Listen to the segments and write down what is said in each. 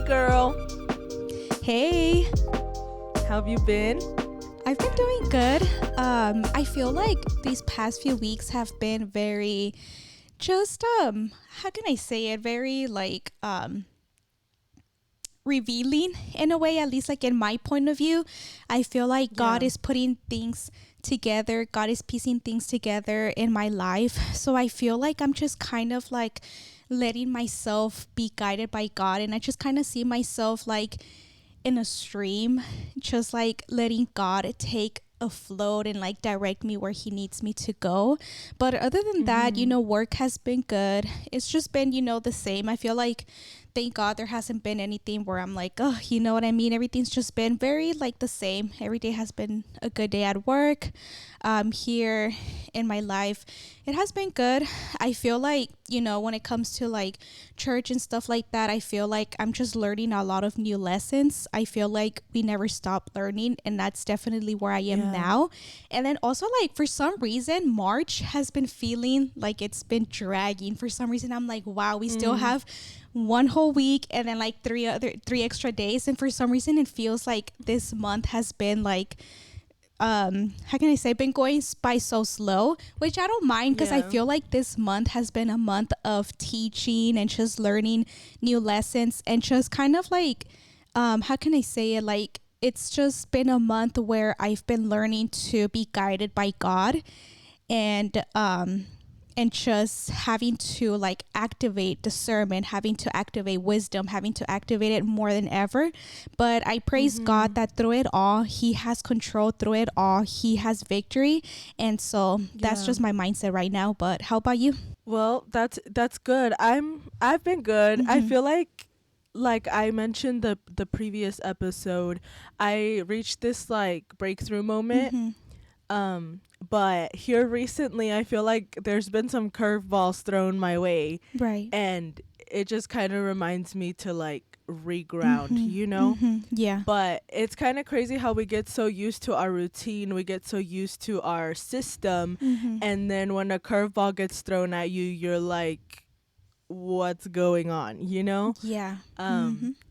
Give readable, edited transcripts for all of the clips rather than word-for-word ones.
girl. Hey, How have you been? I've been doing good. I feel like these past few weeks have been very just how can I say it? Very revealing in a way, at least like in my point of view. I feel like God Yeah. is putting things together. God is piecing things together in my life. So I feel like I'm just kind of like letting myself be guided by God, and I just kind of see myself like in a stream, just like letting God take a float and like direct me where he needs me to go. But other than that, work has been good. It's just been, the same. I feel like thank God there hasn't been anything where I'm like, oh, you know what I mean? Everything's just been very like the same. Every day has been a good day at work. Here in my life, it has been good. I feel like, when it comes to like church and stuff like that, I feel like I'm just learning a lot of new lessons. I feel like we never stop learning, and that's definitely where I am now. And then also, like, for some reason, March has been feeling like it's been dragging. For some reason, I'm like, wow, we still have one whole week and then like three extra days, and for some reason it feels like this month has been like how can I say, been going by so slow, which I don't mind because I Yeah. feel like this month has been a month of teaching and just learning new lessons, and just kind of like how can I say it, like it's just been a month where I've been learning to be guided by God, and just having to like activate discernment, having to activate wisdom, having to activate it more than ever. But I praise God that through it all, he has control. Through it all, he has victory. And so that's Yeah. just my mindset right now. But how about you? Well, that's good. I've been good. I feel like I mentioned the previous episode, I reached this like breakthrough moment. But here recently I feel like there's been some curveballs thrown my way, Right. and it just kind of reminds me to like reground. Yeah. But it's kind of crazy how we get so used to our routine, we get so used to our system, and then when a curveball gets thrown at you, you're like, what's going on? Yeah.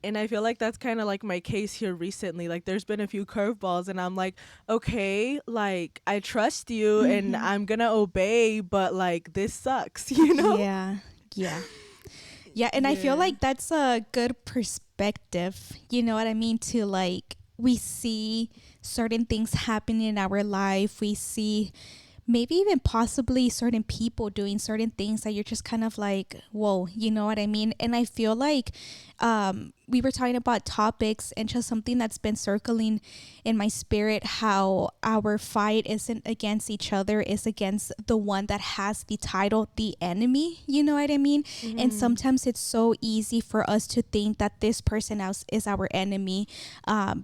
And I feel like that's kind of like my case here recently. Like there's been a few curveballs and I'm like, okay, like I trust you and I'm gonna obey, but like this sucks. Yeah. Yeah. Yeah, and I feel Yeah. like that's a good perspective. You know what I mean? To like, we see certain things happening in our life. We see maybe even possibly certain people doing certain things that you're just kind of like, whoa, you know what I mean? And I feel like we were talking about topics, and just something that's been circling in my spirit, how our fight isn't against each other, is against the one that has the title, the enemy. You know what I mean? And sometimes it's so easy for us to think that this person else is our enemy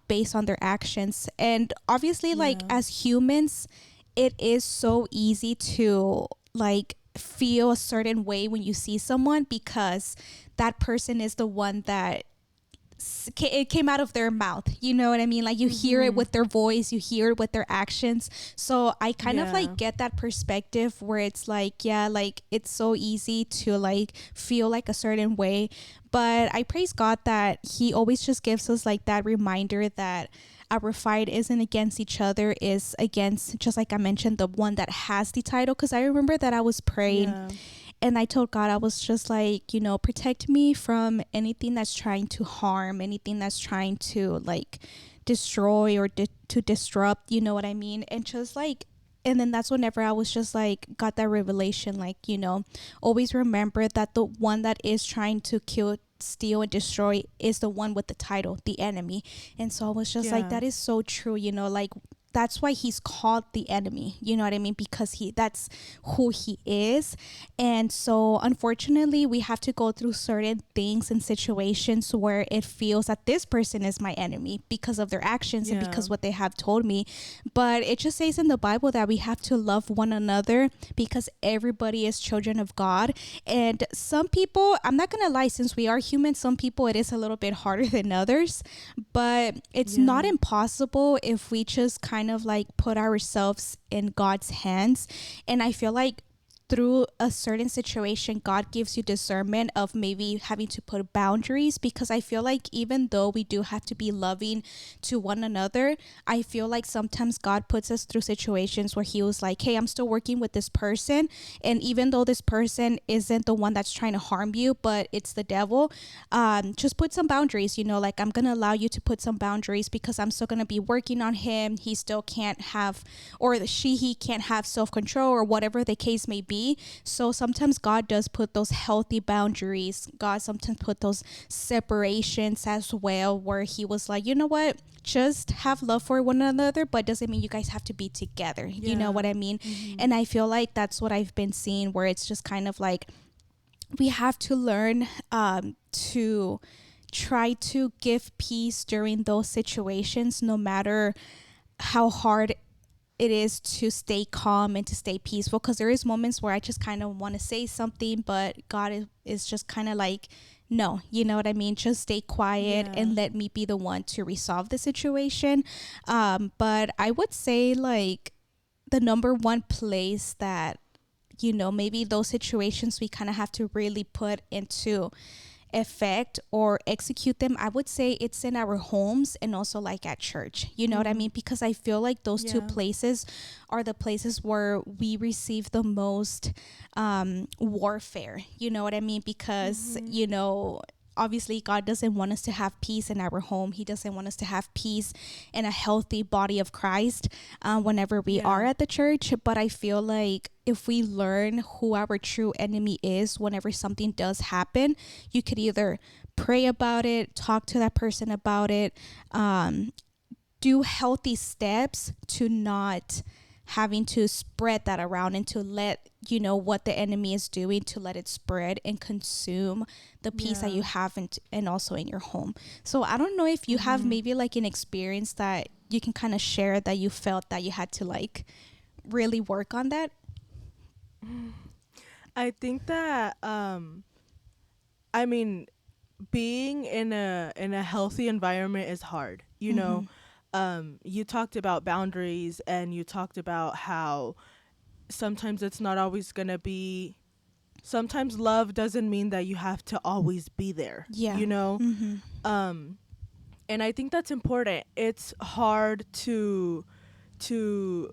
based on their actions. And obviously, like as humans, it is so easy to like feel a certain way when you see someone, because that person is the one that it came out of their mouth. You know what I mean? Like you hear it with their voice, you hear it with their actions. So I kind of like get that perspective where it's like, yeah, like it's so easy to like feel like a certain way. But I praise God that he always just gives us like that reminder that our fight isn't against each other, is against, just like I mentioned, the one that has the title. Because I remember that I was praying and I told God, I was just like, protect me from anything that's trying to harm, anything that's trying to like destroy or to disrupt, you know what I mean? And just like, and then that's whenever I was just like, got that revelation, like, always remember that the one that is trying to kill, steal, and destroy is the one with the title, the enemy. And so I was just like, that is so true, like that's why he's called the enemy, you know what I mean? Because that's who he is. And so unfortunately we have to go through certain things and situations where it feels that this person is my enemy because of their actions and because what they have told me. But it just says in the Bible that we have to love one another because everybody is children of God. And some people, I'm not gonna lie, since we are human, some people it is a little bit harder than others, but it's not impossible if we just kind of like put ourselves in God's hands. And I feel like through a certain situation, God gives you discernment of maybe having to put boundaries, because I feel like even though we do have to be loving to one another, I feel like sometimes God puts us through situations where He was like, hey, I'm still working with this person. And even though this person isn't the one that's trying to harm you, but it's the devil, just put some boundaries, like I'm going to allow you to put some boundaries because I'm still going to be working on him. He still can't have, or he can't have self control or whatever the case may be. So sometimes God does put those healthy boundaries. God sometimes put those separations as well, where He was like, you know what? Just have love for one another, but doesn't mean you guys have to be together. Yeah. You know what I mean? And I feel like that's what I've been seeing, where it's just kind of like we have to learn to try to give peace during those situations, no matter how hard it is to stay calm and to stay peaceful. Because there is moments where I just kind of want to say something, but God is just kind of like, no, you know what I mean? Just stay quiet and let me be the one to resolve the situation. But I would say, like, the number one place that, maybe those situations we kind of have to really put into effect or execute them, I would say it's in our homes and also like at church. You know what I mean? Because I feel like those two places are the places where we receive the most warfare. You know what I mean? Because, obviously God doesn't want us to have peace in our home. He doesn't want us to have peace in a healthy body of Christ whenever we are at the church. But I feel like if we learn who our true enemy is, whenever something does happen, you could either pray about it, talk to that person about it, do healthy steps to not having to spread that around and to let what the enemy is doing, to let it spread and consume the peace that you have and also in your home. So I don't know if you have maybe like an experience that you can kind of share that you felt that you had to like really work on that. I think that I mean, being in a healthy environment is hard. You talked about boundaries, and you talked about how sometimes it's not always going to be, sometimes love doesn't mean that you have to always be there. And I think that's important. It's hard to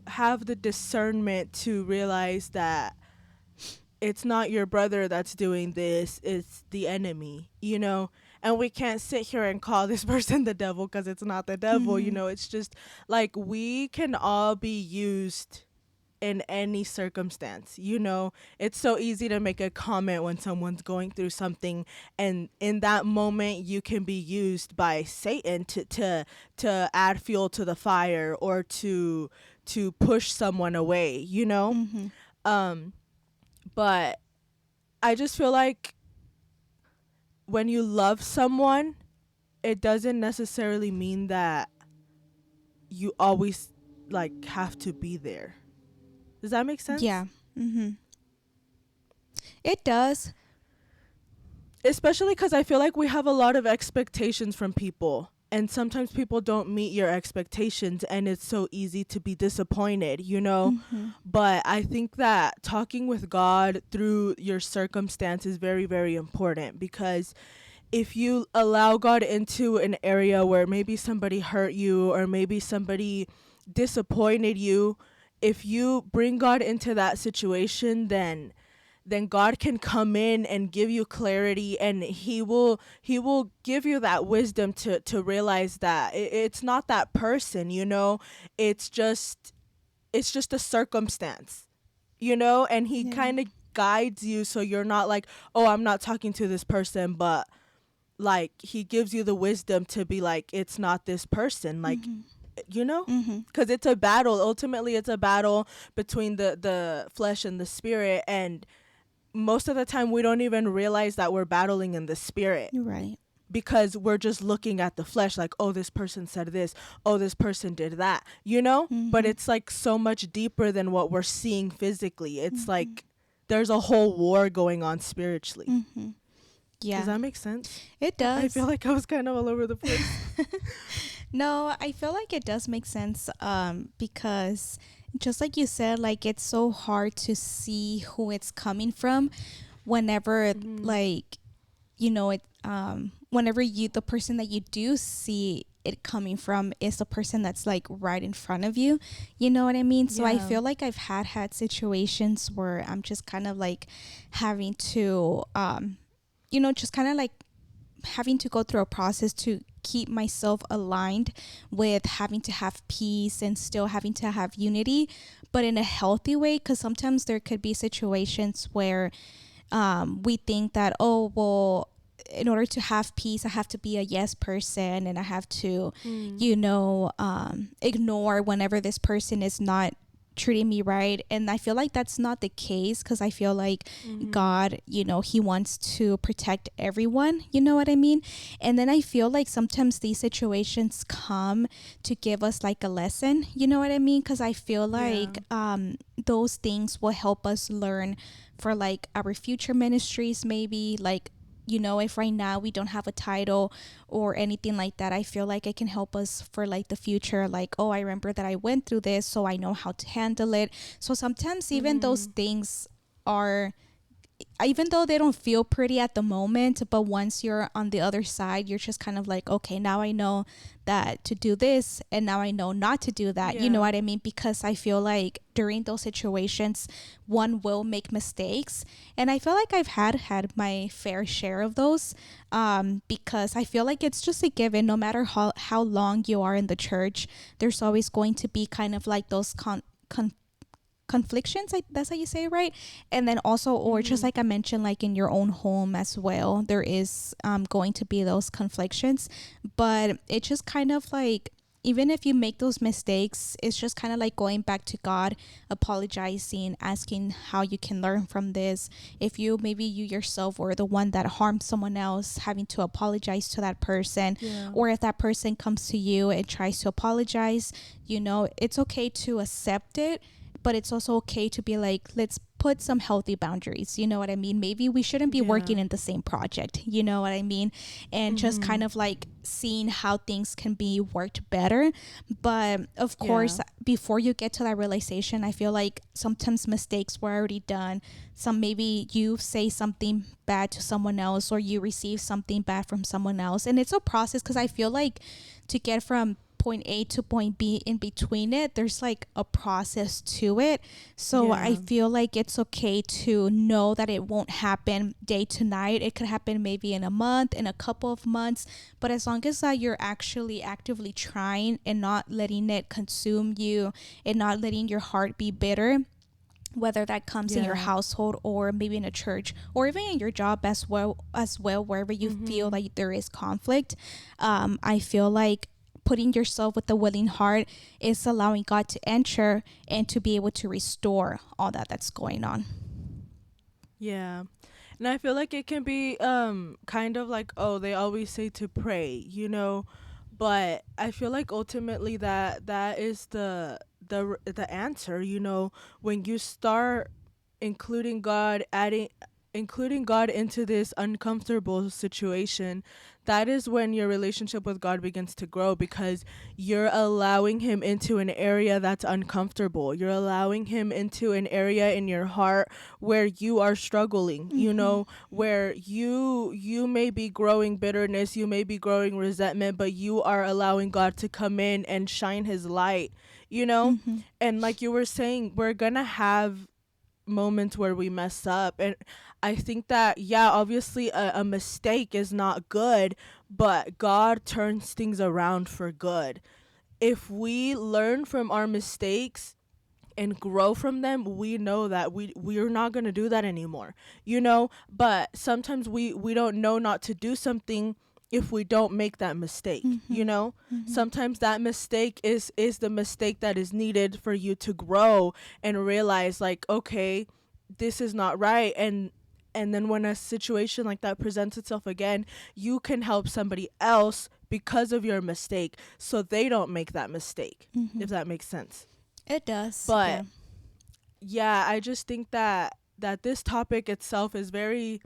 have the discernment to realize that it's not your brother that's doing this, it's the enemy, and we can't sit here and call this person the devil, because it's not the devil. It's just like we can all be used in any circumstance. It's so easy to make a comment when someone's going through something, and in that moment you can be used by Satan to add fuel to the fire, or to push someone away. But I just feel like when you love someone, it doesn't necessarily mean that you always like have to be there. Does that make sense? Yeah. It does. Especially because I feel like we have a lot of expectations from people, and sometimes people don't meet your expectations, and it's so easy to be disappointed. But I think that talking with God through your circumstance is very, very important, because if you allow God into an area where maybe somebody hurt you, or maybe somebody disappointed you, if you bring God into that situation, then God can come in and give you clarity, and he will give you that wisdom to realize that it's not that person. It's just a circumstance, and he kind of guides you, so you're not like, oh, I'm not talking to this person, but like he gives you the wisdom to be like, it's not this person, like, because it's a battle. Ultimately, it's a battle between the flesh and the spirit, and most of the time we don't even realize that we're battling in the spirit. Right. Because we're just looking at the flesh, like, oh, this person said this, oh, this person did that, But it's like so much deeper than what we're seeing physically. It's like there's a whole war going on spiritually. Yeah. Does that make sense? It does. I feel like I was kind of all over the place. No, I feel like it does make sense because just like you said, like it's so hard to see who it's coming from whenever Mhm. like it whenever you the person that you do see it coming from is the person that's like right in front of you, you know what I mean? So I Yeah. feel like I've had situations where I'm just kind of like having to just kind of like having to go through a process to keep myself aligned with having to have peace and still having to have unity, but in a healthy way, because sometimes there could be situations where we think that, oh, well, in order to have peace, I have to be a yes person and I have to, Mm. ignore whenever this person is not treating me right. And I feel like that's not the case because I feel like Mhm. God, he wants to protect everyone, you know what I mean? And then I feel like sometimes these situations come to give us like a lesson, you know what I mean? Because I feel Yeah. like those things will help us learn for like our future ministries, maybe like if right now we don't have a title or anything like that, I feel like it can help us for like the future. Like, oh, I remember that I went through this, so I know how to handle it. So sometimes even those Mhm. things are, even though they don't feel pretty at the moment, but once you're on the other side, you're just kind of like, okay, now I know that to do this and now I know not to do that, you know Yeah. what I mean? Because I feel like during those situations one will make mistakes, and I feel like I've had my fair share of those, because I feel like it's just a given. No matter how long you are in the church, there's always going to be kind of like those conflictions, like that's how you say it, right? And then also, or just Mhm. like I mentioned, like in your own home as well, there is going to be those conflictions. But it just kind of like, even if you make those mistakes, it's just kind of like going back to God, apologizing, asking how you can learn from this. If you, maybe you yourself were the one that harmed someone else, having to apologize to that person. Yeah. Or if that person comes to you and tries to apologize, it's okay to accept it, but it's also okay to be like, let's put some healthy boundaries. You know what I mean? Maybe we shouldn't be Yeah. working in the same project. You know what I mean? And just kind Mhm. of like seeing how things can be worked better. But of Yeah. course, before you get to that realization, I feel like sometimes mistakes were already done. Some, maybe you say something bad to someone else or you receive something bad from someone else. And it's a process, because I feel like to get from point A to point B, in between it, there's like a process to it. So I Yeah. feel like it's okay to know that it won't happen day to night. It could happen maybe in a month, in a couple of months, but as long as you're actually actively trying and not letting it consume you and not letting your heart be bitter, whether that comes in your Yeah. household or maybe in a church or even in your job as well, wherever you feel Mhm. like there is conflict, I feel like putting yourself with a willing heart is allowing God to enter and to be able to restore all that's going on. Yeah. And I feel like it can be kind of like, oh, they always say to pray, but I feel like ultimately that is the answer, when you start including God, adding including God into this uncomfortable situation. That is when your relationship with God begins to grow, because you're allowing him into an area that's uncomfortable. You're allowing him into an area in your heart where you are struggling, Mm-hmm. where you may be growing bitterness, you may be growing resentment, but you are allowing God to come in and shine his light, you know? Mm-hmm. And like you were saying, we're going to have moments where we mess up, and I think that, yeah, obviously a mistake is not good, but God turns things around for good. If we learn from our mistakes and grow from them, we know that we're not going to do that anymore, but sometimes we don't know not to do something if we don't make that mistake, Mm-hmm. Mm-hmm. sometimes that mistake is the mistake that is needed for you to grow and realize, like, okay, this is not right. And then when a situation like that presents itself again, you can help somebody else because of your mistake, so they don't make that mistake, Mm-hmm. if that makes sense. It does, But yeah. yeah, I just think that this topic itself is very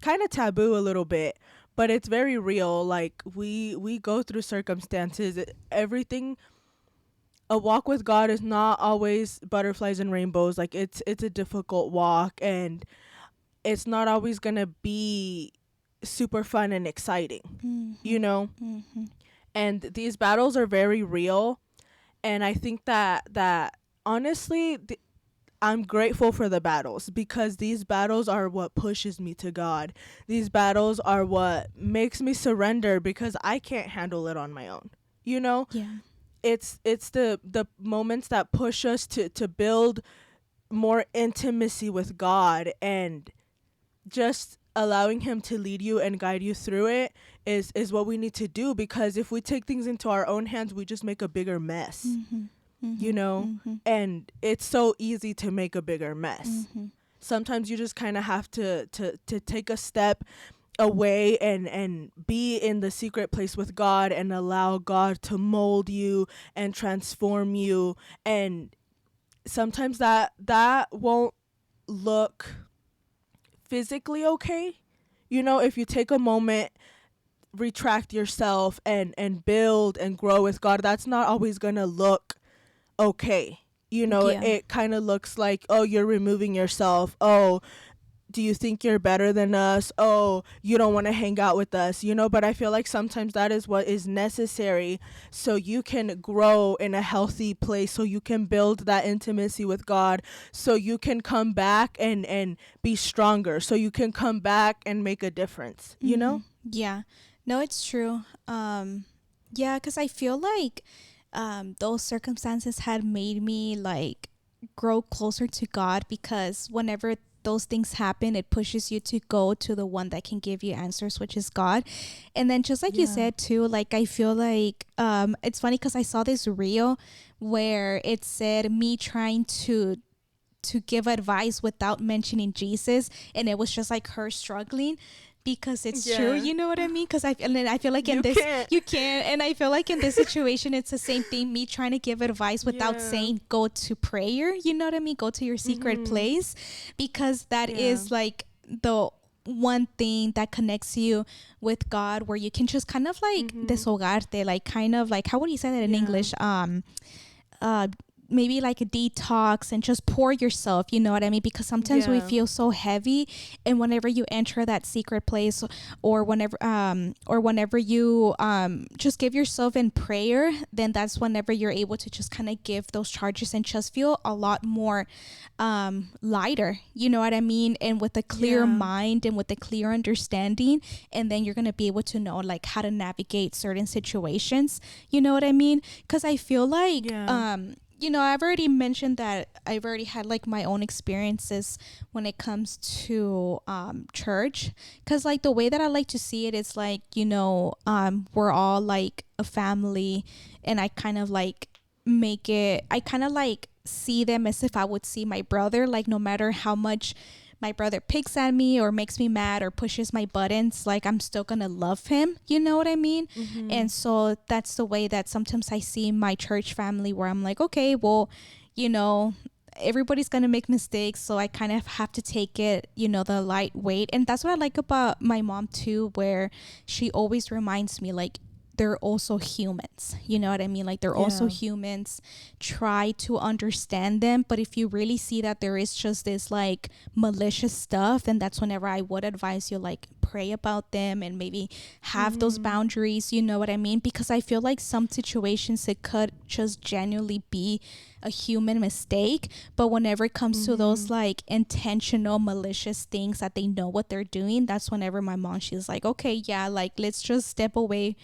kind of taboo a little bit, but it's very real. Like, we go through circumstances, everything. a walk with God is not always butterflies and rainbows. Like it's a difficult walk, and it's not always going to be super fun and exciting, you know? And these battles are very real, and I think that honestly I'm grateful for the battles, because these battles are what pushes me to God. These battles are what makes me surrender, because I can't handle it on my own. You know? Yeah. It's the moments that push us to build more intimacy with God, and just allowing him to lead you and guide you through it is what we need to do, because if we take things into our own hands, we just make a bigger mess. You know, and it's so easy to make a bigger mess. Sometimes you just kind of have to take a step away and be in the secret place with God, and allow God to mold you and transform you. And sometimes that won't look physically okay. You know, if you take a moment, retract yourself, and build and grow with God, that's not always gonna look okay. You know, Yeah. it kind of looks like, oh, you're removing yourself. Oh, do you think you're better than us? Oh, you don't want to hang out with us, you know? But I feel like sometimes that is what is necessary, so you can grow in a healthy place, so you can build that intimacy with God, so you can come back and be stronger, so you can come back and make a difference, you know? Yeah. No, it's true. Yeah, because I feel like those circumstances had made me like grow closer to God, because whenever those things happen, it pushes you to go to the one that can give you answers, which is God. And then just like you said too, like I feel like it's funny because I saw this reel where it said me trying to give advice without mentioning Jesus, and it was just like her struggling, because it's true, you know what I mean? Because and then I feel like in You this can't. you can't, and I feel like in this situation it's the same thing, me trying to give advice without saying go to prayer, you know what I mean, go to your secret place, because that is like the one thing that connects you with God, where you can just kind of like desahogarte, like kind of like, how would you say that in English? Uh maybe like a detox, and just pour yourself, you know what I mean? Because sometimes we feel so heavy, and whenever you enter that secret place, or whenever you just give yourself in prayer, then that's whenever you're able to just kind of give those charges and just feel a lot more lighter, you know what I mean? And with a clear mind and with a clear understanding, and then you're going to be able to know like how to navigate certain situations, you know what I mean? Because I feel like you know, I've already mentioned that I've already had like my own experiences when it comes to church, because like the way that I like to see it is like, you know, we're all like a family, and I kind of like I kind of like see them as if I would see my brother, like no matter how much my brother picks at me or makes me mad or pushes my buttons, like I'm still gonna love him, you know what I mean? And so that's the way that sometimes I see my church family, where I'm like, okay, well, you know, everybody's gonna make mistakes, so I kind of have to take it, you know, the light weight. And that's what I like about my mom too, where she always reminds me like they're also humans, you know what I mean? Like they're also humans. Try to understand them, but if you really see that there is just this like malicious stuff, then that's whenever I would advise you like pray about them and maybe have those boundaries, you know what I mean? Because I feel like some situations it could just genuinely be a human mistake, but whenever it comes to those like intentional malicious things that they know what they're doing, that's whenever my mom, she's like, okay, yeah, like let's just step away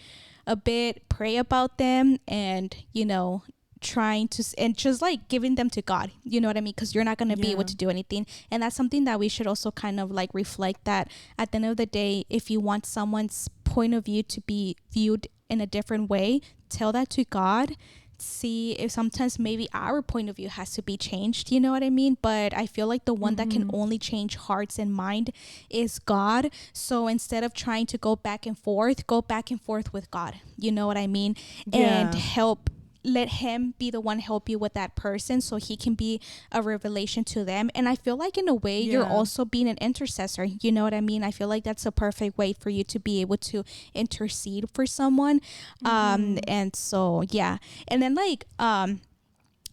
a bit, pray about them, and you know, trying to and just like giving them to God, you know what I mean? Because you're not going to be able to do anything. And that's something that we should also kind of like reflect, that at the end of the day, if you want someone's point of view to be viewed in a different way, tell that to God. See if sometimes maybe our point of view has to be changed, you know what I mean? But I feel like the one that can only change hearts and mind is God. So instead of trying to go back and forth, go back and forth with God, you know what I mean? And let him be the one help you with that person, so he can be a revelation to them. And I feel like in a way you're also being an intercessor, you know what I mean? I feel like that's a perfect way for you to be able to intercede for someone. And so yeah. And then like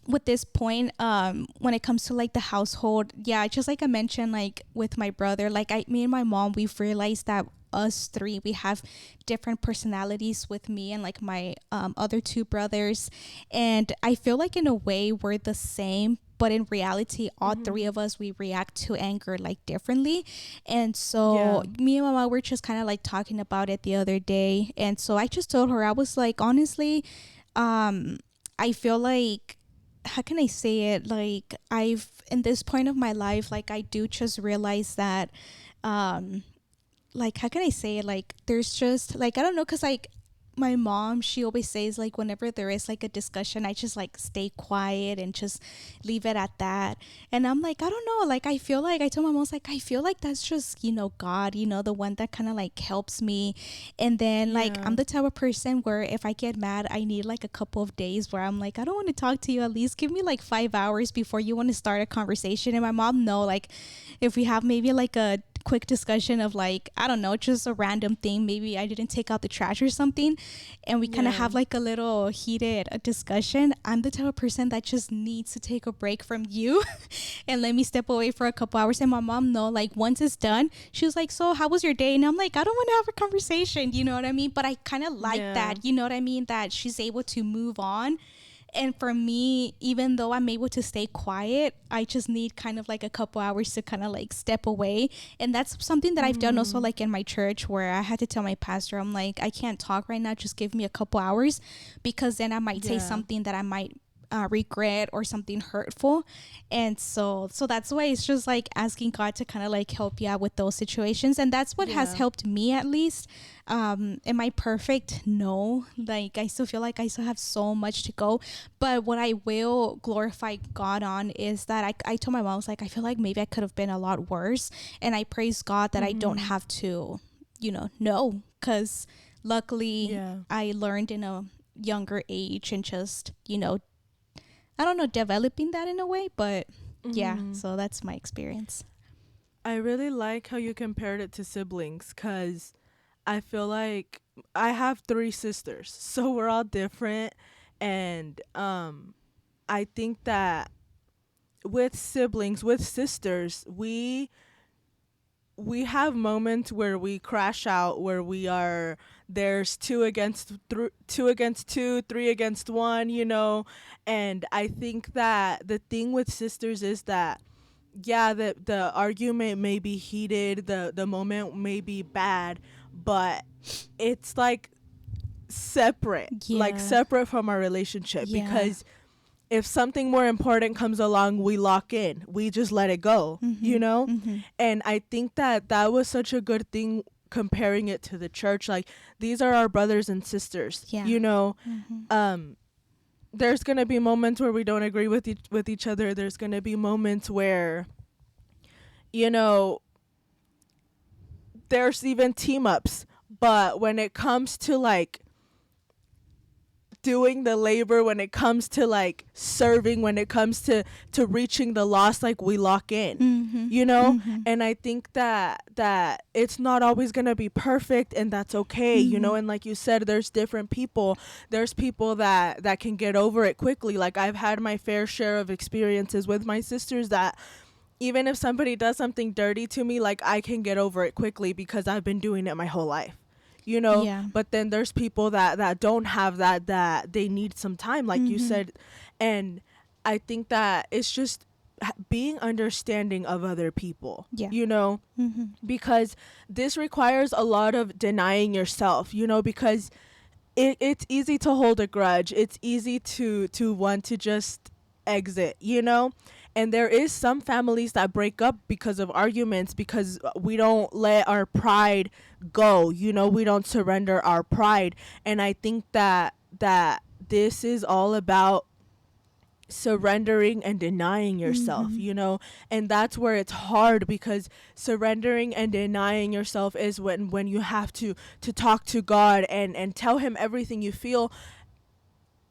with this point, when it comes to like the household, yeah, just like I mentioned, like with my brother, like me and my mom, we've realized that us three, we have different personalities with me and like my other two brothers. And I feel like in a way we're the same, but in reality all three Mm-hmm. of us, we react to anger like differently. And so Yeah. me and mama were just kind of like talking about it the other day, and so I just told her, I was like, honestly, um I feel like, how can I say it? Like, I've, in this point of my life, like, I do just realize that, um, like, how can I say it? Like, there's just, like, I don't know, because, like, my mom, she always says, like, whenever there is like a discussion, I just like stay quiet and just leave it at that. And I'm like, I don't know, like, I feel like, I told my mom, I was like, I feel like that's just, God, the one that kind of like helps me. And then, like, I'm Yeah. the type of person where if I get mad, I need like a couple of days where I'm like, I don't want to talk to you. At least give me like 5 hours before you want to start a conversation. And my mom, no, like, if we have maybe like a quick discussion of like, I don't know, just a random thing, maybe I didn't take out the trash or something, and we kind of Yeah. have like a little heated discussion, I'm the type of person that just needs to take a break from you and let me step away for a couple hours. And my mom, no, like, once it's done, she was like, so how was your day? And I'm like, I don't want to have a conversation, you know what I mean? But I kind of like Yeah. that, you know what I mean, that she's able to move on. And for me, even though I'm able to stay quiet, I just need kind of like a couple hours to kind of like step away. And that's something that I've done also, Mm-hmm. like in my church, where I had to tell my pastor, I'm like, I can't talk right now, just give me a couple hours, because then I might say Yeah. something that I might regret, or something hurtful. And so that's why it's just like asking God to kind of like help you out with those situations. And that's what has Yeah. helped me, at least. Am I perfect? No. Like, I still feel like I still have so much to go. But what I will glorify God on is that I told my mom, I was like, I feel like maybe I could have been a lot worse. And I praise God that I don't Mm-hmm. have to, know. Because luckily Yeah. I learned in a younger age, and just, I don't know, developing that in a way. But yeah, Mm-hmm. so that's my experience. I really like how you compared it to siblings, because I feel like I have three sisters, so we're all different. And I think that with siblings, with sisters, we have moments where we crash out, where we are, there's two against two, three against one, and I think that the thing with sisters is that, yeah, the argument may be heated, the moment may be bad, but it's like Yeah. separate from our relationship, Yeah. because if something more important comes along, we lock in, we just let it go, Mhm. Mhm. and I think that that was such a good thing, comparing it to the church. Like, these are our brothers and sisters, Yeah. Mhm. there's gonna be moments where we don't agree with each other. There's gonna be moments where, you know there's even team ups, but when it comes to like doing the labor, when it comes to like serving, when it comes to reaching the lost, like, we lock in, Mhm. Mhm. and I think that it's not always going to be perfect, and that's okay, Mhm. and like you said, there's different people. There's people that can get over it quickly. Like, I've had my fair share of experiences with my sisters that, even if somebody does something dirty to me, like, I can get over it quickly because I've been doing it my whole life. Yeah. But then there's people that don't have that they need some time, like you Mhm. said. And I think that it's just being understanding of other people, Yeah. Mhm. because this requires a lot of denying yourself, because it's easy to hold a grudge. It's easy to want to just exit, and there is some families that break up because of arguments, because we don't let our pride go, we don't surrender our pride. And I think that this is all about surrendering and denying yourself, Mhm. and that's where it's hard, because surrendering and denying yourself is when you have to talk to God and tell him everything you feel,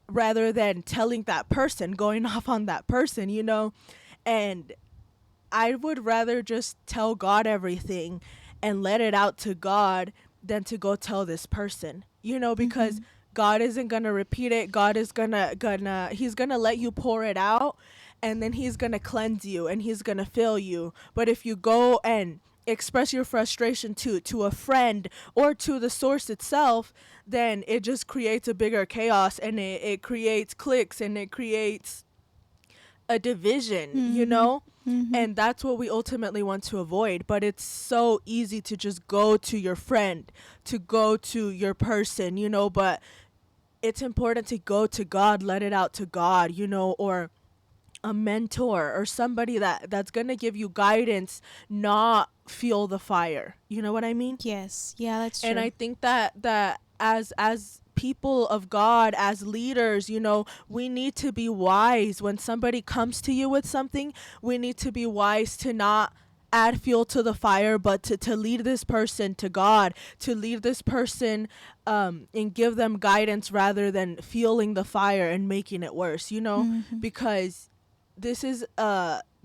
rather than telling that person, going off on that person, and I would rather just tell God everything and let it out to God than to go tell this person, because Mhm. God isn't gonna repeat it. God is gonna he's gonna let you pour it out, and then he's gonna cleanse you and he's gonna fill you. But if you go and express your frustration to a friend or to the source itself, then it just creates a bigger chaos, and it creates cliques, and it creates a division, you Mm-hmm. know? Mm-hmm. And that's what we ultimately want to avoid. But it's so easy to just go to your friend, to go to your person, you know? But it's important to go to God, let it out to God, you know, or a mentor or somebody that's going to give you guidance, not fuel the fire. You know what I mean? Yes. Yeah, that's And true. I think that as people of God, as leaders, you know, we need to be wise when somebody comes to you with something. We need to be wise to not add fuel to the fire, but to lead this person to God, to lead this person and give them guidance rather than fueling the fire and making it worse, you know? Mm-hmm. Because this is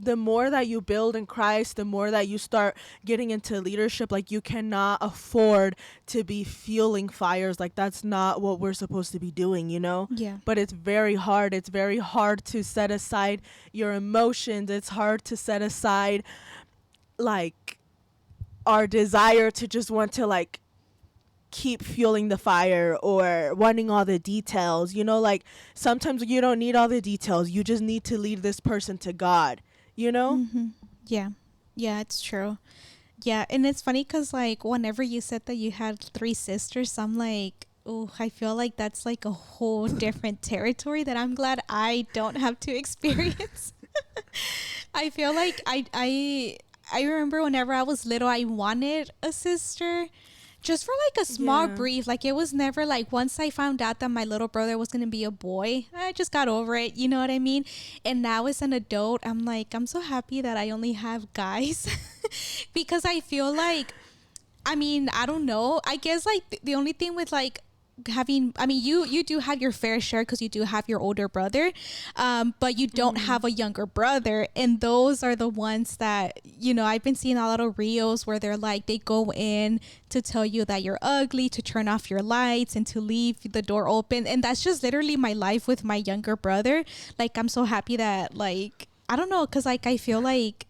the more that you build in Christ, the more that you start getting into leadership, like you cannot afford to be fueling fires. Like that's not what we're supposed to be doing, you know? Yeah. But it's very hard. It's very hard to set aside your emotions. It's hard to set aside like our desire to just want to like keep fueling the fire or wanting all the details, you know? Like sometimes you don't need all the details, you just need to lead this person to God, you know? Mm-hmm. Yeah. Yeah, it's true. Yeah, and it's funny because like whenever you said that you had three sisters, I'm like, oh, I feel like that's like a whole different territory that I'm glad I don't have to experience. I feel like I remember whenever I was little, I wanted a sister. Just for like a small Yeah. brief, like it was never like once I found out that my little brother was gonna be a boy, I just got over it, you know what I mean? And now as an adult, I'm like, I'm so happy that I only have guys because I feel like, I mean, I don't know. I guess like the only thing with like having, I mean, you do have your fair share because you do have your older brother, but you don't Mm-hmm. have a younger brother, and those are the ones that, you know, I've been seeing a lot of reels where they're like they go in to tell you that you're ugly, to turn off your lights, and to leave the door open, and that's just literally my life with my younger brother. Like I'm so happy that like I don't know, because like I feel like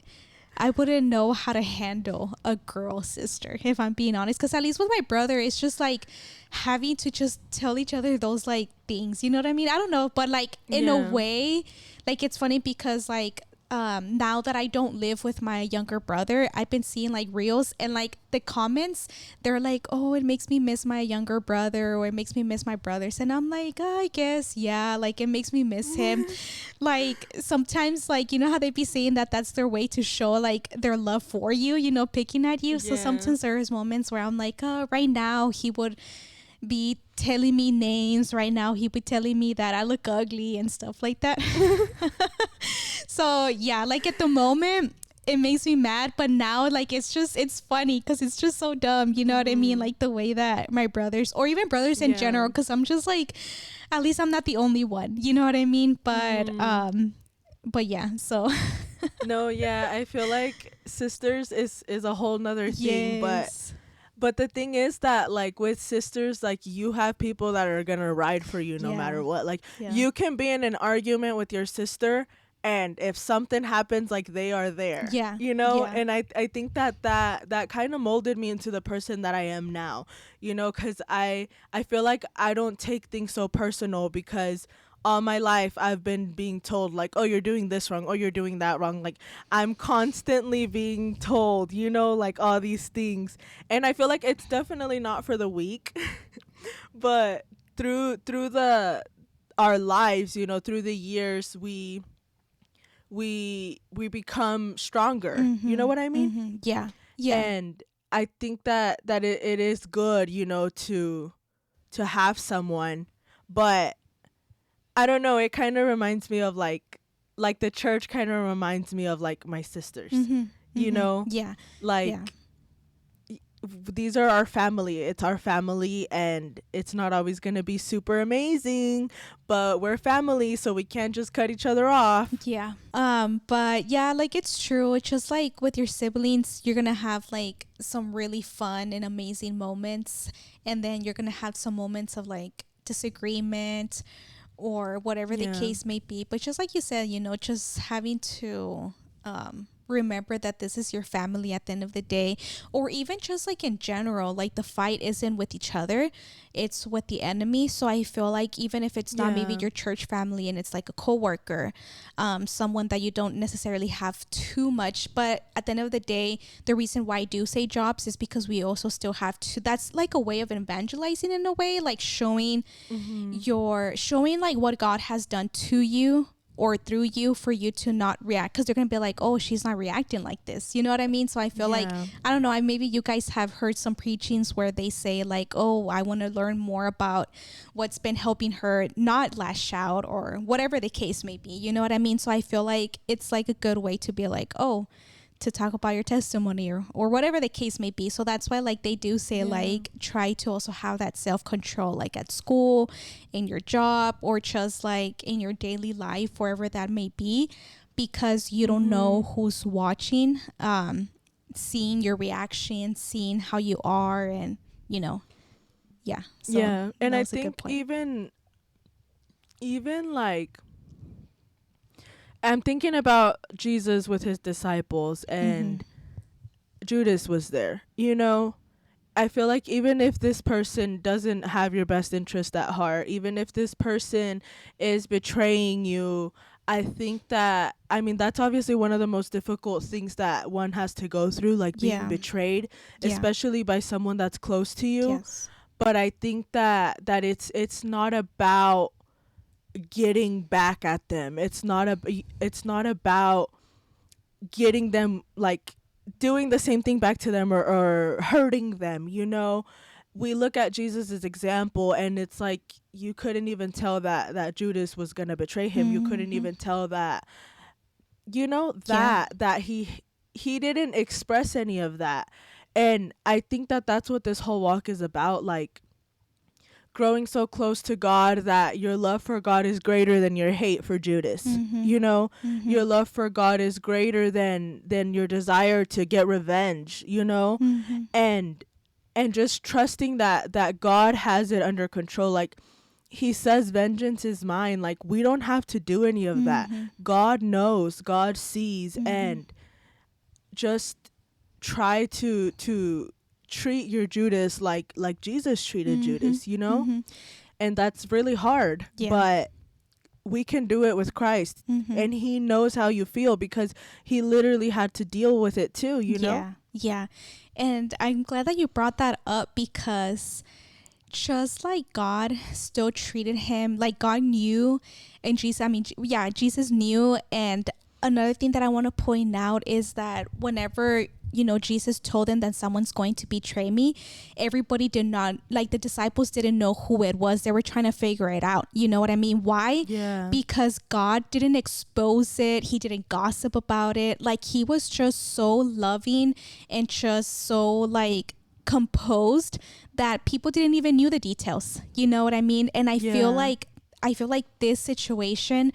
I wouldn't know how to handle a girl sister, if I'm being honest. Because at least with my brother, it's just like having to just tell each other those like things. You know what I mean? I don't know, but like in a Yeah. way, like it's funny because like now that I don't live with my younger brother, I've been seeing like reels and like the comments. They're like, "Oh, it makes me miss my younger brother," or "It makes me miss my brothers," and I'm like, I guess yeah, like it makes me miss him. Like sometimes, like you know how they be saying that that's their way to show like their love for you, you know, picking at you. So Yeah. sometimes there's moments where I'm like, oh, right now he would be telling me names. Right now he would be telling me that I look ugly and stuff like that. So yeah, like at the moment it makes me mad, but now like it's funny because it's just so dumb, you know what I mean? Mm-hmm. Like the way that my brothers or even brothers in Yeah. general, because I'm just like, at least I'm not the only one, you know what I mean? Mm-hmm. But yeah, so No, yeah, I feel like sisters is a whole nother thing, yes. but the thing is that like with sisters, like you have people that are gonna ride for you no Yeah. matter what. Like Yeah. you can be in an argument with your sister, and if something happens, like they are there, Yeah. you know. Yeah. And I think that kind of molded me into the person that I am now, you know, because I feel like I don't take things so personal because all my life I've been being told like, oh, you're doing this wrong, oh, you're doing that wrong. Like I'm constantly being told, you know, like all these things. And I feel like it's definitely not for the weak. But through the our lives, you know, through the years, we become stronger, you know Mhm. what I mean? Mhm. Yeah. Yeah. And I think that it is good, you know, to have someone. But I don't know, it kind of reminds me of like the church kind of reminds me of like my sisters, Mhm. you Mhm. know? Yeah. Yeah. Like these are our family. It's our family, and it's not always going to be super amazing, but we're family, so we can't just cut each other off. Yeah. But yeah, like it's true. It's just like with your siblings, you're gonna have like some really fun and amazing moments, and then you're gonna have some moments of like disagreement or whatever the Yeah. case may be. But just like you said, just having to remember that this is your family at the end of the day, or even just like in general, like the fight isn't with each other, it's with the enemy. So I feel like even if it's not maybe Yeah. your church family and it's like a coworker, someone that you don't necessarily have too much, but at the end of the day, the reason why I do say jobs is because we also still have to, that's like a way of evangelizing in a way, like showing Mm-hmm. showing like what God has done to you or through you for you to not react, because they're gonna be like, oh, she's not reacting like this, you know what I mean? So I feel like, Yeah. I don't know, maybe you guys have heard some preachings where they say like, oh, I want to learn more about what's been helping her not lash out or whatever the case may be, you know what I mean? So I feel like it's like a good way to be like, oh, to talk about your testimony or whatever the case may be. So that's why like they do say like try to also have that self-control, like at school, in your job, or just like in your daily life, wherever that may be, because you don't Mm-hmm. know who's watching, seeing your reaction, seeing how you are, and you know yeah, so Yeah. And that I was a good think point. even like I'm thinking about Jesus with his disciples, Mm-hmm. and Judas was there. I feel like even if this person doesn't have your best interest at heart, even if this person is betraying you, I think that, I mean, that's obviously one of the most difficult things that one has to go through, like being Yeah. betrayed, Yeah. especially by someone that's close to you. Yes. But I think that it's not about getting back at them. It's not about getting them, like doing the same thing back to them, or hurting them. We look at Jesus's example, and it's like you couldn't even tell that Judas was gonna betray him. You couldn't Mm-hmm. even tell that, Yeah. that he didn't express any of that. And I think that that's what this whole walk is about, like growing so close to God that your love for God is greater than your hate for Judas. Mm-hmm. Mm-hmm. Your love for God is greater than your desire to get revenge. Mm-hmm. And just trusting that God has it under control. Like he says, vengeance is mine. Like we don't have to do any of that. Mm-hmm. God knows, God sees. Mm-hmm. And just try to treat your Judas like Jesus treated Mm-hmm. Judas. Mm-hmm. And that's really hard, Yeah. but we can do it with Christ. Mm-hmm. And he knows how you feel because he literally had to deal with it too. Yeah. Yeah. And I'm glad that you brought that up, because just like God still treated him, like God knew, and Jesus, I mean, yeah, Jesus knew. And another thing that I want to point out is that whenever, Jesus told them that someone's going to betray me, everybody did not, like the disciples didn't know who it was. They were trying to figure it out. You know what I mean? Why? Yeah. Because God didn't expose it. He didn't gossip about it. Like he was just so loving and just so like composed that people didn't even knew the details. You know what I mean? And Yeah. I feel like this situation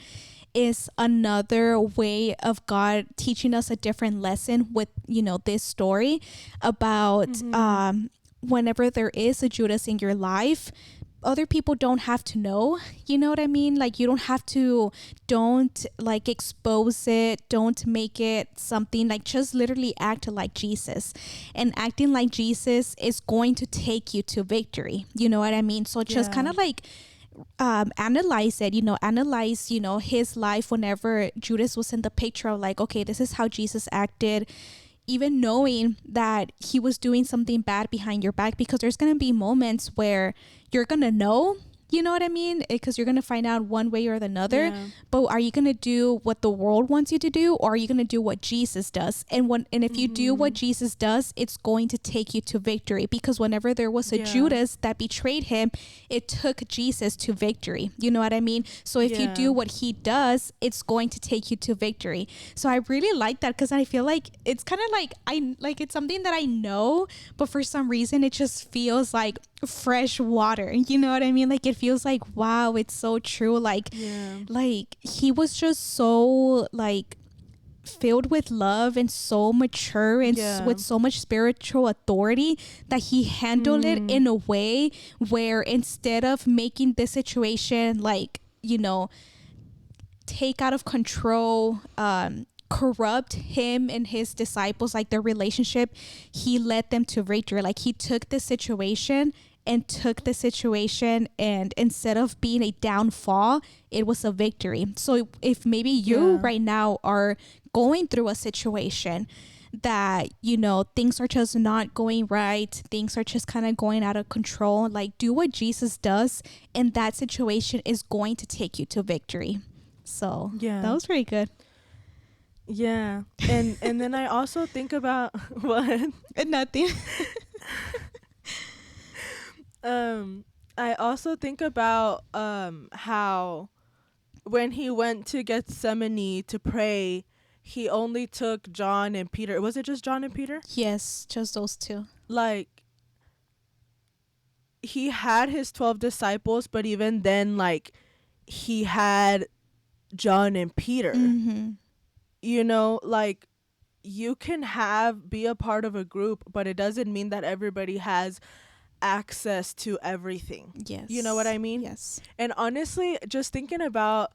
is another way of God teaching us a different lesson with, this story about Mhm. whenever there is a Judas in your life, other people don't have to know. You know what I mean? Like you don't like expose it, don't make it something, like just literally act like Jesus. And acting like Jesus is going to take you to victory. You know what I mean? So just kind Yeah. of like analyze it, analyze, his life whenever Judas was in the picture of like, okay, this is how Jesus acted, even knowing that he was doing something bad behind your back, because there's going to be moments where you're going to know, you know what I mean? Because you're going to find out one way or another. Yeah. But are you going to do what the world wants you to do, or are you going to do what Jesus does? And if you do what Mhm. Jesus does, it's going to take you to victory, because whenever there was a Yeah. Judas that betrayed him, it took Jesus to victory. You know what I mean? So if you Yeah. do what he does, it's going to take you to victory. So I really like that, because I feel like it's kind of like it's something that I know, but for some reason it just feels like fresh water. You know what I mean? Like it feels like, wow, it's so true. Yeah. Like he was just so like filled with love and so mature and with so much spiritual authority that he handled it in a way where instead of making this situation like, you know, take out of control, corrupt him and his disciples, like their relationship, he led them to victory. Like he took the situation and instead of being a downfall, it was a victory. So if maybe you right now are going through a situation that, you know, things are just not going right, things are just kind of going out of control, like do what Jesus does, and that situation is going to take you to victory. So that was pretty good. Yeah. And then I also think about what? Nothing. I also think about how when he went to Gethsemane to pray, he only took John and Peter. Was it just John and Peter? Yes, just those two. Like, he had his 12 disciples, but even then, like, he had John and Peter. You know, like, you can be a part of a group, but it doesn't mean that everybody has access to everything. Yes. You know what I mean? Yes. And honestly, just thinking about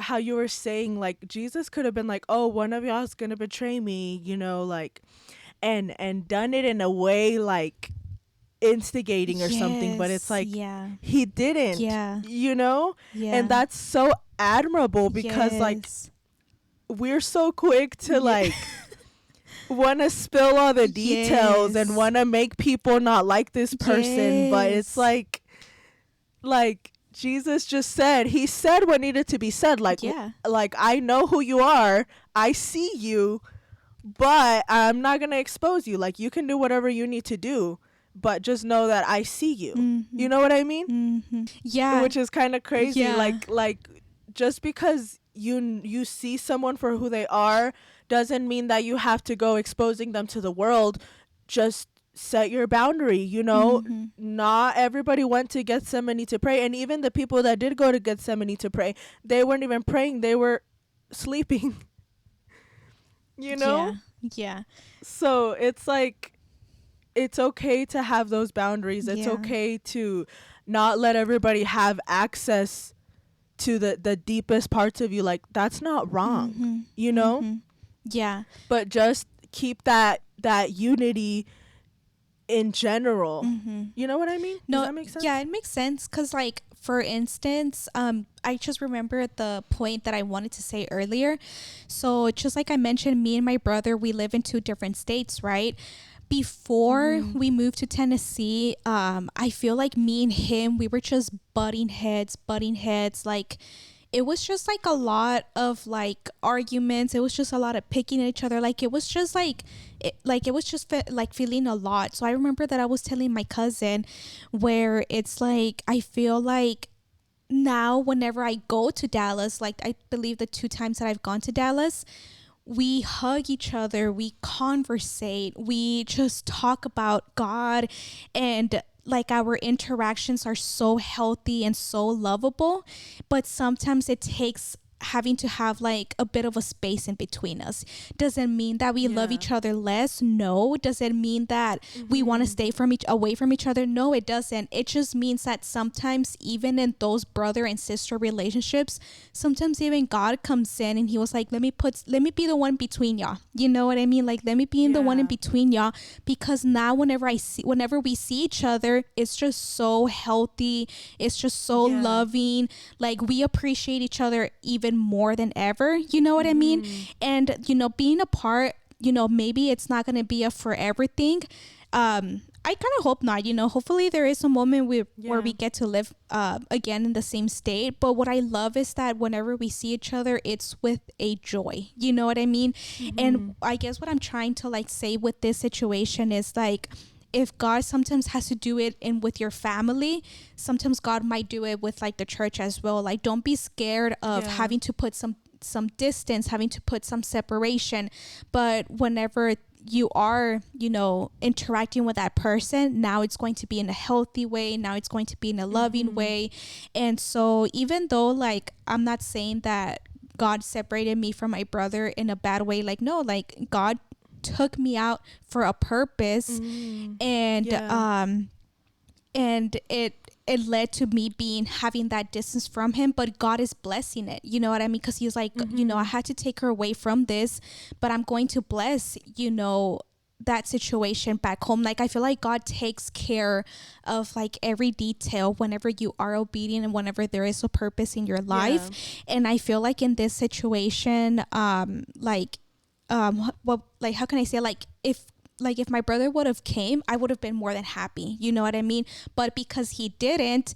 how you were saying, like, Jesus could have been like, oh, one of y'all is gonna betray me, you know, like, and done it in a way like instigating or something, but it's like he didn't. You know? And that's so admirable because like we're so quick to like want to spill all the details and want to make people not like this person, but it's like Jesus just said, he said what needed to be said, like like, I know who you are, I see you, but I'm not gonna expose you. Like, you can do whatever you need to do, but just know that I see you. You know what I mean? Which is kind of crazy. Like just because you see someone for who they are doesn't mean that you have to go exposing them to the world. Just set your boundary, you know. Not everybody went to Gethsemane to pray, and even the people that did go to Gethsemane to pray, they weren't even praying, they were sleeping. You know? So it's like, it's okay to have those boundaries. It's okay to not let everybody have access to the deepest parts of you. Like, that's not wrong. You know? But just keep that unity in general. You know what I mean? Does that make sense? Yeah, it makes sense. Because, like, for instance, I just remember the point that I wanted to say earlier. So just like I mentioned, me and my brother, we live in 2 different states, right? Before we moved to Tennessee, I feel like me and him, we were just butting heads. Like, it was just like a lot of like arguments. It was just a lot of picking at each other. Like, it was just like like feeling a lot. So I remember that I was telling my cousin, where it's like, I feel like now whenever I go to Dallas, like I believe the 2 times that I've gone to Dallas, we hug each other, we conversate, we just talk about God, and like our interactions are so healthy and so lovable. But sometimes it takes having to have like a bit of a space in between us. Doesn't mean that we love each other less. No. Doesn't mean that we want to stay away from each other. No, it doesn't. It just means that sometimes, even in those brother and sister relationships, sometimes even God comes in and he was like, let me be the one between y'all. You know what I mean? Like, let me be the one in between y'all, because now whenever we see each other, it's just so healthy. It's just so loving. Like, we appreciate each other even more than ever. You know what I mean? And, you know, being apart, you know, maybe it's not going to be a forever thing. I kind of hope not, you know. Hopefully there is a moment where we get to live again in the same state. But what I love is that whenever we see each other, it's with a joy. You know what I mean? And I guess what I'm trying to like say with this situation is like, if God sometimes has to do it with your family, sometimes God might do it with like the church as well. Like, don't be scared of having to put some distance, having to put some separation. But whenever you are, you know, interacting with that person, now it's going to be in a healthy way. Now it's going to be in a loving way. And so even though like, I'm not saying that God separated me from my brother in a bad way. Like, no, like God took me out for a purpose. And Yeah. and it led to me having that distance from him, but God is blessing it, you know what I mean? Because he's like, I had to take her away from this, but I'm going to bless, that situation back home. Like, I feel like God takes care of like every detail whenever you are obedient and whenever there is a purpose in your life. And I feel like in this situation, what, like, how can I say, like if my brother would have came, I would have been more than happy, you know what I mean? But because he didn't,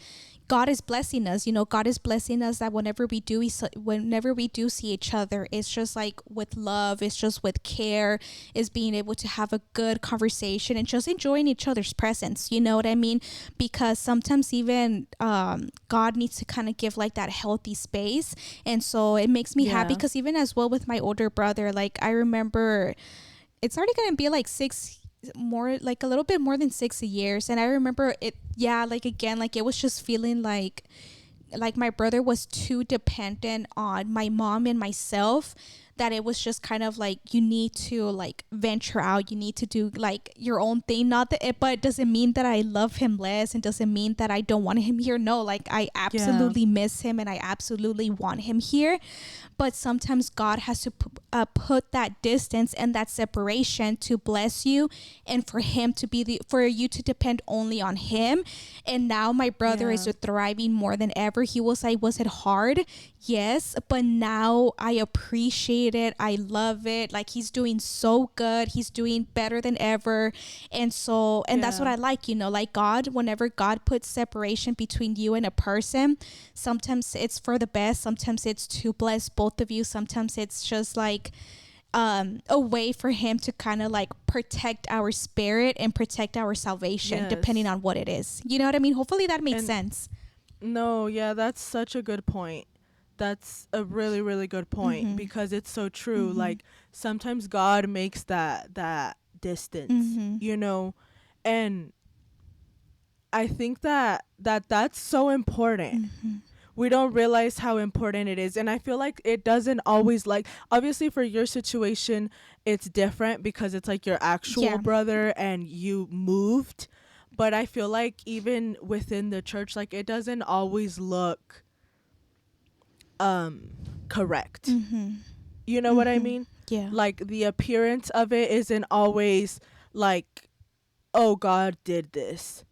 God is blessing us, God is blessing us that whenever we do see each other, it's just like with love, it's just with care, is being able to have a good conversation and just enjoying each other's presence, you know what I mean? Because sometimes even God needs to kind of give like that healthy space. And so it makes me happy, because even as well with my older brother, like I remember it's already gonna be like a little bit more than 6 years. And I remember it, like again, like it was just feeling like my brother was too dependent on my mom and myself, that it was just kind of like, you need to like venture out, you need to do like your own thing. Not that it, but it doesn't mean that I love him less, and doesn't mean that I don't want him here. No, like I absolutely miss him and I absolutely want him here. But sometimes God has to put that distance and that separation to bless you, and for him to be for you to depend only on him. And now my brother is thriving more than ever. He was like, was it hard? Yes, but now I appreciate it. I love it. Like, he's doing so good. He's doing better than ever. And so, and that's what I like, like God, whenever God puts separation between you and a person, sometimes it's for the best. Sometimes it's to bless both of you. Sometimes it's just like a way for him to kind of like protect our spirit and protect our salvation, depending on what it is. You know what I mean? Hopefully that makes sense. No, that's such a good point. That's a really, really good point, because it's so true. Like, sometimes God makes that distance, and I think that's so important. We don't realize how important it is. And I feel like it doesn't always, like, obviously for your situation, it's different because it's like your actual brother and you moved. But I feel like even within the church, like, it doesn't always look correct. You know what I mean? Yeah. Like, the appearance of it isn't always like, oh, God did this,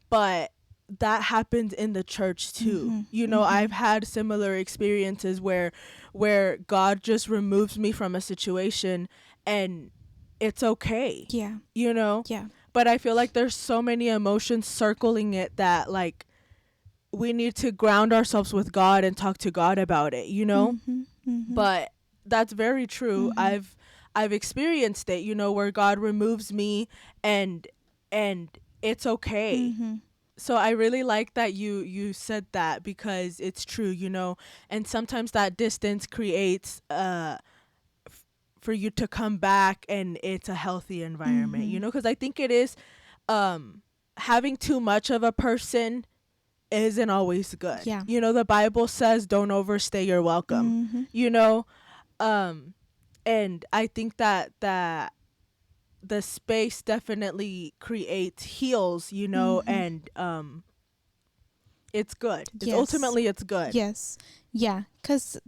but that happens in the church too. I've had similar experiences where God just removes me from a situation and it's okay. Yeah. But I feel like there's so many emotions circling it that, like, we need to ground ourselves with God and talk to God about it, But that's very true. I've experienced it, where God removes me and it's okay. So I really like that you said that, because it's true, and sometimes that distance creates for you to come back and it's a healthy environment, because I think it is having too much of a person isn't always good. The Bible says don't overstay your welcome. And I think that the space definitely heals, and it's good. Ultimately it's good. Yes. Yeah, because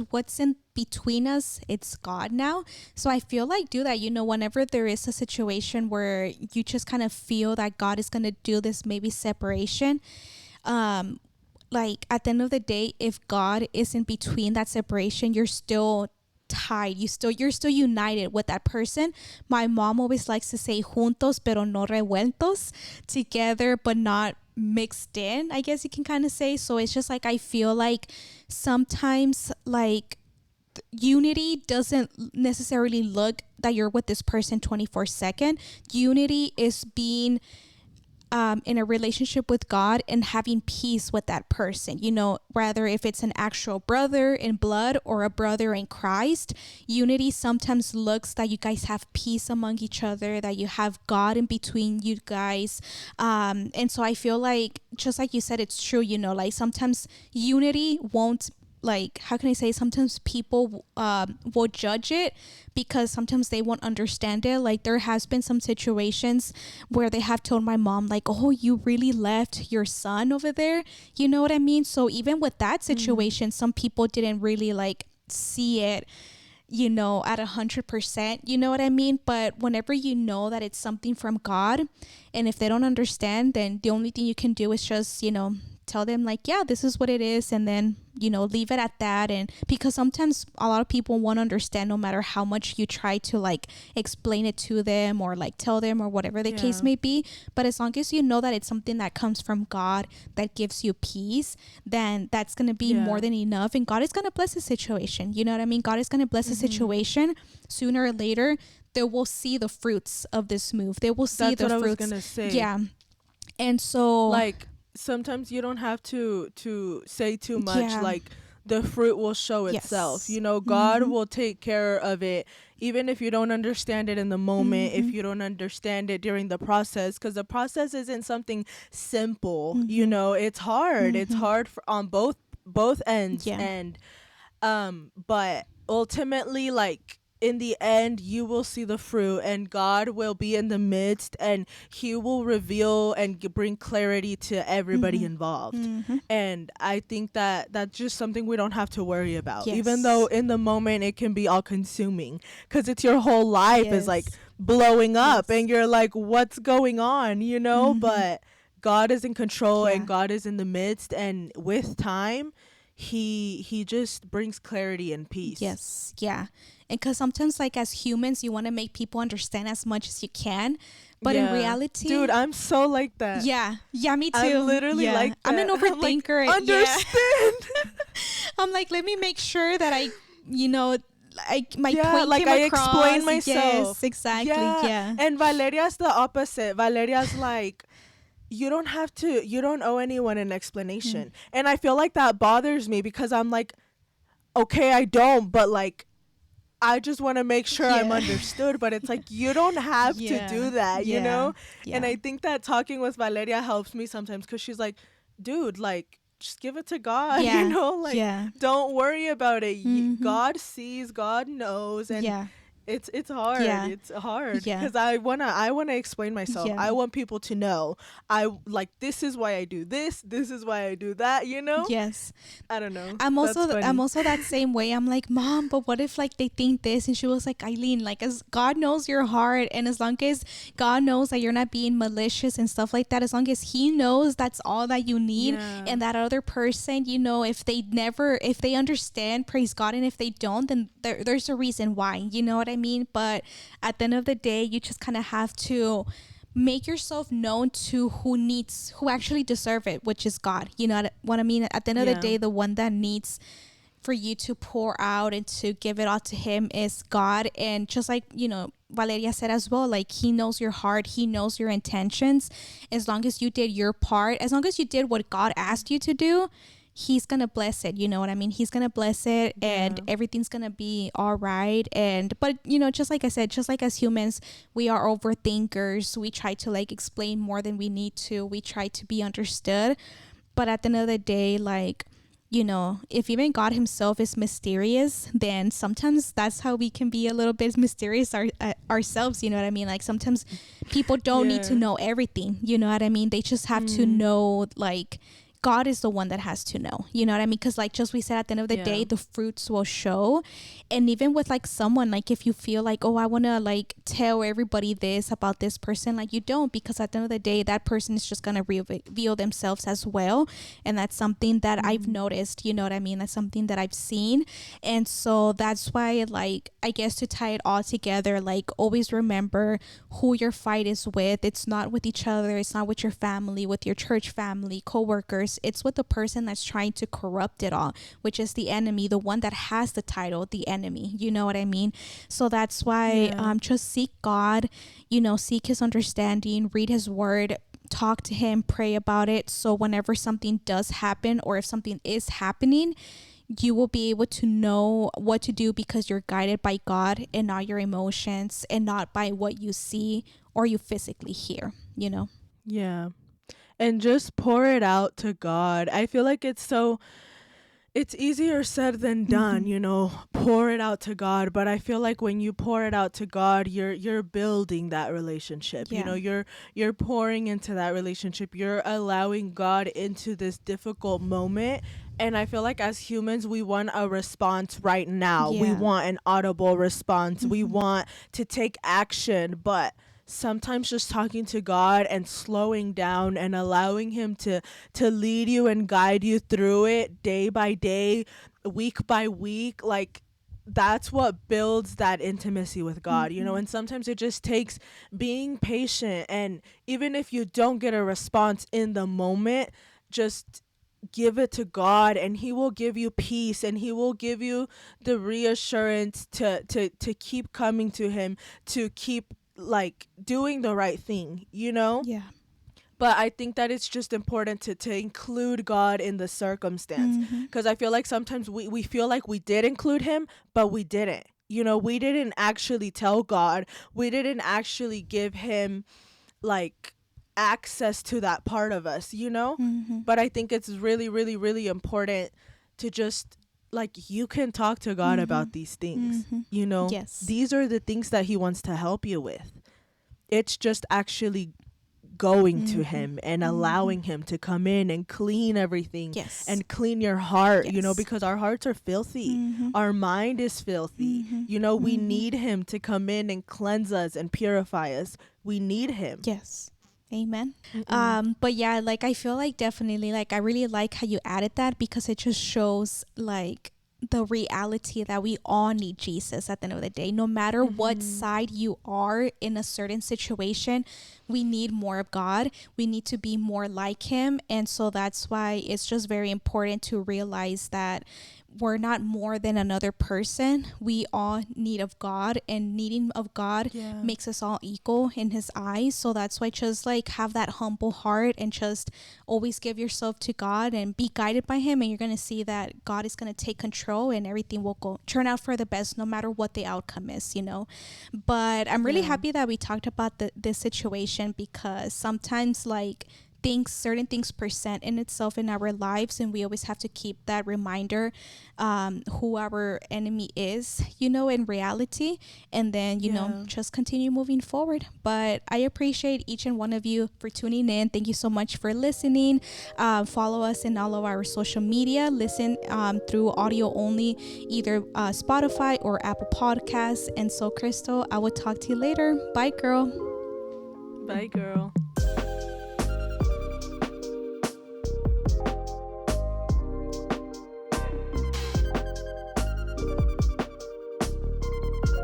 what's in between us, it's God now. So I feel like, do that, whenever there is a situation where you just kind of feel that God is going to do this maybe separation, like at the end of the day, if God is in between that separation, you're still tied, you're still united with that person. My mom always likes to say juntos pero no revueltos, together but not mixed in, I guess you can kind of say. So it's just like, I feel like sometimes, like, unity doesn't necessarily look that you're with this person 24/7. Unity is being in a relationship with God and having peace with that person, rather if it's an actual brother in blood or a brother in Christ. Unity sometimes looks that you guys have peace among each other, that you have God in between you guys. And so I feel like, just like you said, it's true, like sometimes unity won't like, how can I say, sometimes people will judge it because sometimes they won't understand it. Like, there has been some situations where they have told my mom, like, oh, you really left your son over there, you know what I mean? So even with that situation, some people didn't really like see it, you know, at 100%, you know what I mean? But whenever you know that it's something from God, and if they don't understand, then the only thing you can do is just, you know, tell them like, yeah, this is what it is, and then, you know, leave it at that. And because sometimes a lot of people won't understand no matter how much you try to like explain it to them or like tell them or whatever the case Yeah. may be. But as long as you know that it's something that comes from God that gives you peace, then that's going to be more Yeah. than enough, and God is going to bless the situation, you know what I mean? God is going to bless the situation. Sooner or later they will see the fruits of this move, they will see That's the what I was fruits. gonna say. Yeah. And so Like, sometimes you don't have to say too much. yeah. Like, the fruit will show itself. Yes. You know, God will take care of it, even if you don't understand it in the moment, if you don't understand it during the process, because the process isn't something simple. You know, it's hard. It's hard on both ends. Yeah. And but ultimately, like, in the end, you will see the fruit, and God will be in the midst, and he will reveal and bring clarity to everybody involved. And I think that that's just something we don't have to worry about, even though Yes. in the moment it can be all consuming, because it's your whole life is like Yes. blowing up, Yes. and you're like, what's going on, you know? But God is in control, and Yeah. God is in the midst, and with time, he just brings clarity and peace. Yes. Yeah. And because sometimes, like, as humans, you want to make people understand as much as you can. But in Yeah. Dude, reality, I'm so like that. yeah. Yeah, me I'm too. literally Yeah. like I'm an that. I'm like, overthinker. Yeah. understand. I'm like, let me make sure that I, you know, like my Yeah, point like came I explain across. myself. Yes, exactly. Yeah. Yeah. And Valeria's the opposite. Valeria's like, you don't owe anyone an explanation. And I feel like that bothers me, because I'm like, okay, I don't, but like, I just want to make sure I'm Yeah. understood. But it's like, you don't have to Yeah. do that, you Yeah. know? And Yeah. I think that talking with Valeria helps me sometimes, because she's like, dude, like, just give it to God, you Yeah. know? Like, Yeah. don't worry about it. Mm-hmm. God sees, God knows. And Yeah. it's hard. Yeah. It's hard, Yeah. because I wanna explain myself. Yeah. I want people to know. I like, this is why I do this. This is why I do that. You know. Yes. I don't know. I'm That's also I'm funny. also that same way. I'm like, Mom, but what if like they think this? And she was like, Eileen, like, as God knows your heart, and as long as God knows that you're not being malicious and stuff like that, as long as he knows that's all that you need, Yeah. and that other person, you know, if they understand, praise God, and if they don't, then there's a reason why, you know what I mean? But at the end of the day, you just kind of have to make yourself known to who actually deserve it, which is God, you know what I mean? At the end of the Yeah. day, the one that needs for you to pour out and to give it all to him is God. And just like, you know, Valeria said as well, like, he knows your heart, he knows your intentions. As long as you did your part, as long as you did what God asked you to do, he's gonna bless it, you know what I mean? He's gonna bless it, and Yeah. everything's gonna be all right. And but you know, just like I said, just like as humans, we are overthinkers. We try to like explain more than we need to, we try to be understood. But at the end of the day, like, you know, if even God himself is mysterious, then sometimes that's how we can be a little bit mysterious ourselves, you know what I mean? Like, sometimes people don't need to Yeah. know everything, you know what I mean? They just have to know, like, God is the one that has to know, you know what I mean? Because like just we said, at the end of the Yeah. day, the fruits will show. And even with like someone, like if you feel like, oh, I want to like tell everybody this about this person, like you don't, because at the end of the day, that person is just going to reveal themselves as well. And that's something that I've noticed, you know what I mean? That's something that I've seen. And so that's why, like, I guess to tie it all together, like, always remember who your fight is with. It's not with each other, it's not with your family, with your church family, co-workers. It's with the person that's trying to corrupt it all, which is the enemy, the one that has the title, the enemy, you know what I mean? So that's why Yeah. just seek God, you know, seek his understanding, read his word, talk to him, pray about it. So whenever something does happen, or if something is happening, you will be able to know what to do, because you're guided by God and not your emotions, and not by what you see or you physically hear, you know? Yeah. And just pour it out to God. I feel like it's so it's easier said than done, Mm-hmm. you know, pour it out to God. But I feel like when you pour it out to God, you're building that relationship. You Yeah. know, you're pouring into that relationship. You're allowing God into this difficult moment. And I feel like as humans, we want a response right now. We Yeah. want an audible response. We Mm-hmm. want to take action. But sometimes just talking to God and slowing down and allowing him to lead you and guide you through it day by day, week by week, like that's what builds that intimacy with God, you know. Mm-hmm. And sometimes it just takes being patient, and even if you don't get a response in the moment, just give it to God and he will give you peace, and he will give you the reassurance to keep coming to him, to keep like doing the right thing, you know. Yeah. But I think that it's just important to include God in the circumstance, Mm-hmm. because I feel like sometimes we feel like we did include him, but we didn't. You know, we didn't actually tell God. We didn't actually give him like access to that part of us, you know? Mm-hmm. But I think it's really, really, really important to just like you can talk to God Mm-hmm. about these things, Mm-hmm. you know? Yes. These are the things that he wants to help you with. It's just actually going to Mm-hmm. him and Mm-hmm. allowing him to come in and clean everything Yes. and clean your heart, you know, Yes. because our hearts are filthy. Mm-hmm. Our mind is filthy. Mm-hmm. You know, we Mm-hmm. need him to come in and cleanse us and purify us. We need him. Yes. Amen. Mm-mm. But yeah, like I feel like definitely like I really like how you added that, because it just shows like the reality that we all need Jesus at the end of the day. No matter what Mm-hmm. side you are in a certain situation, we need more of God. We need to be more like him. And so that's why it's just very important to realize that we're not more than another person. We all need of God, and needing of God Yeah. makes us all equal in his eyes. So that's why just like have that humble heart and just always give yourself to God and be guided by him, and you're going to see that God is going to take control and everything will go turn out for the best no matter what the outcome is, you know. But I'm really Yeah. happy that we talked about this situation, because sometimes like things certain things present in itself in our lives, and we always have to keep that reminder, who our enemy is, you know, in reality, and then you know Yeah. just continue moving forward. But I appreciate each and one of you for tuning in. Thank you so much for listening. Follow us in all of our social media. Listen through audio only, either Spotify or Apple Podcasts. And so Crystal, I will talk to you later. Bye, girl. Bye, girl.